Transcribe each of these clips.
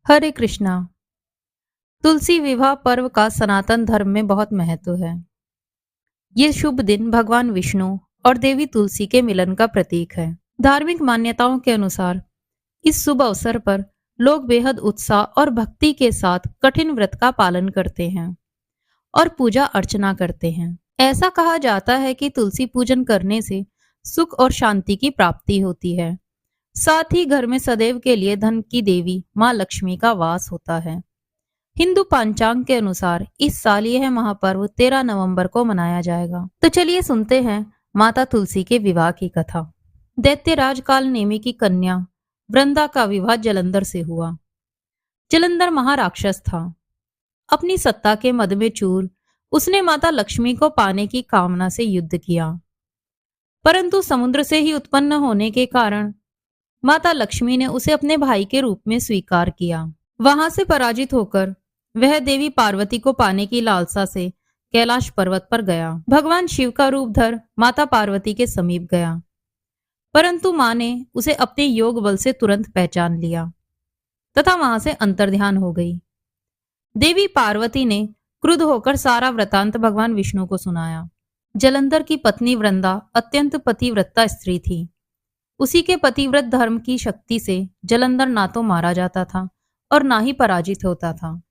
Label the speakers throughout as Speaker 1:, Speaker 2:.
Speaker 1: हरे कृष्णा। तुलसी विवाह पर्व का सनातन धर्म में बहुत महत्व है। ये शुभ दिन भगवान विष्णु और देवी तुलसी के मिलन का प्रतीक है। धार्मिक मान्यताओं के अनुसार इस शुभ अवसर पर लोग बेहद उत्साह और भक्ति के साथ कठिन व्रत का पालन करते हैं और पूजा अर्चना करते हैं। ऐसा कहा जाता है कि तुलसी पूजन करने से सुख और शांति की प्राप्ति होती है। साथ ही घर में सदैव के लिए धन की देवी माँ लक्ष्मी का वास होता है। हिंदू पंचांग के अनुसार इस साल यह महापर्व 13 नवंबर को मनाया जाएगा। तो चलिए सुनते हैं माता तुलसी के विवाह की कथा। दैत्यराज काल नेमी की कन्या वृंदा का विवाह जलंधर से हुआ। जलंधर महाराक्षस था। अपनी सत्ता के मद में चूर उसने माता लक्ष्मी को पाने की कामना से युद्ध किया, परंतु समुद्र से ही उत्पन्न होने के कारण माता लक्ष्मी ने उसे अपने भाई के रूप में स्वीकार किया। वहां से पराजित होकर वह देवी पार्वती को पाने की लालसा से कैलाश पर्वत पर गया। भगवान शिव का रूप धर माता पार्वती के समीप गया, परंतु मां ने उसे अपने योग बल से तुरंत पहचान लिया तथा वहां से अंतर्ध्यान हो गई। देवी पार्वती ने क्रुद्ध होकर सारा वृतांत भगवान विष्णु को सुनाया। जलंधर की पत्नी वृंदा अत्यंत पतिव्रता स्त्री थी। उसी के पतिव्रत धर्म की शक्ति से जलंधर ना तो मारा जाता था और ना ही पराजित होता था।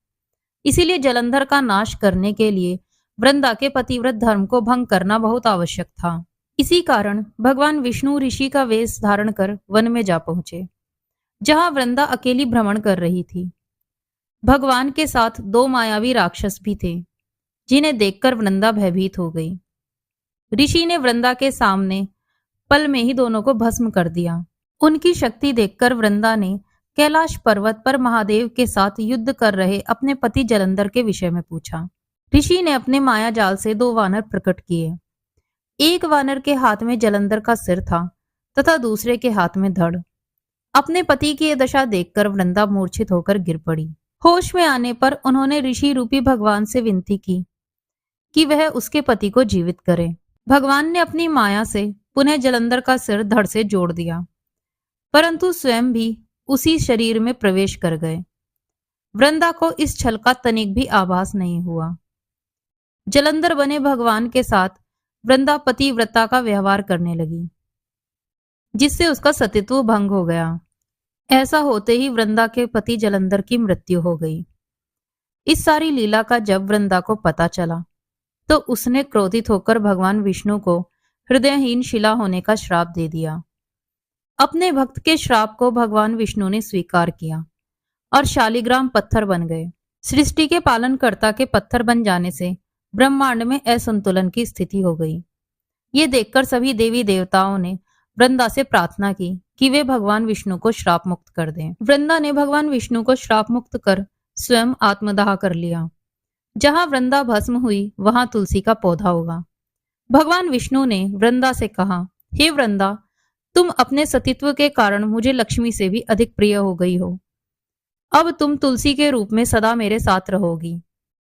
Speaker 1: इसीलिए जलंधर का नाश करने के लिए वृंदा के पतिव्रत धर्म को भंग करना बहुत आवश्यक था। इसी कारण भगवान विष्णु ऋषि का वेश धारण कर वन में जा पहुंचे, जहां वृंदा अकेली भ्रमण कर रही थी। भगवान के साथ 2 मायावी राक्षस भी थे, जिन्हें देखकर वृंदा भयभीत हो गई। ऋषि ने वृंदा के सामने पल में ही दोनों को भस्म कर दिया। उनकी शक्ति देखकर वृंदा ने कैलाश पर्वत पर महादेव के साथ युद्ध कर रहे अपने पति जलंधर के विषय में पूछा। ऋषि ने अपने माया जाल से 2 वानर प्रकट किए। एक वानर के हाथ में जलंधर का सिर था तथा दूसरे के हाथ में धड़। अपने पति की यह दशा देखकर वृंदा मूर्छित होकर गिर पड़ी। होश में आने पर उन्होंने ऋषि रूपी भगवान से विनती की कि वह उसके पति को जीवित करे। भगवान ने अपनी माया से पुनः जलंधर का सिर धड़ से जोड़ दिया, परंतु स्वयं भी उसी शरीर में प्रवेश कर गए। वृंदा को इस छल का तनिक भी आभास नहीं हुआ। जलंधर बने भगवान के साथ वृंदा पतिव्रता का व्यवहार करने लगी, जिससे उसका सतीत्व भंग हो गया। ऐसा होते ही वृंदा के पति जलंधर की मृत्यु हो गई। इस सारी लीला का जब वृंदा को पता चला तो उसने क्रोधित होकर भगवान विष्णु को हृदयहीन शिला होने का श्राप दे दिया। अपने भक्त के श्राप को भगवान विष्णु ने स्वीकार किया और शालिग्राम पत्थर बन गए। सृष्टि के पालनकर्ता के पत्थर बन जाने से ब्रह्मांड में असंतुलन की स्थिति हो गई। ये देखकर सभी देवी देवताओं ने वृंदा से प्रार्थना की कि वे भगवान विष्णु को श्राप मुक्त कर दें। वृंदा ने भगवान विष्णु को श्राप मुक्त कर स्वयं आत्मदाह कर लिया। जहां वृंदा भस्म हुई वहां तुलसी का पौधा होगा। भगवान विष्णु ने वृंदा से कहा, हे वृंदा, तुम अपने सतीत्व के कारण मुझे लक्ष्मी से भी अधिक प्रिय हो गई हो। अब तुम तुलसी के रूप में सदा मेरे साथ रहोगी।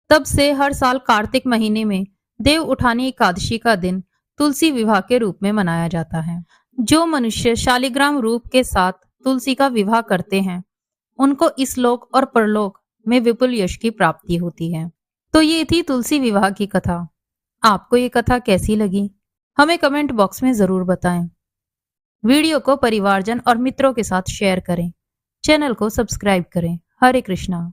Speaker 1: तब से हर साल कार्तिक महीने में देव उठानी एकादशी का दिन तुलसी विवाह के रूप में मनाया जाता है। जो मनुष्य शालिग्राम रूप के साथ तुलसी का विवाह करते हैं, उनको इस लोक और परलोक में विपुल यश की प्राप्ति होती है। तो ये थी तुलसी विवाह की कथा। आपको ये कथा कैसी लगी, हमें कमेंट बॉक्स में जरूर बताएं। वीडियो को परिवारजन और मित्रों के साथ शेयर करें। चैनल को सब्सक्राइब करें। हरे कृष्णा।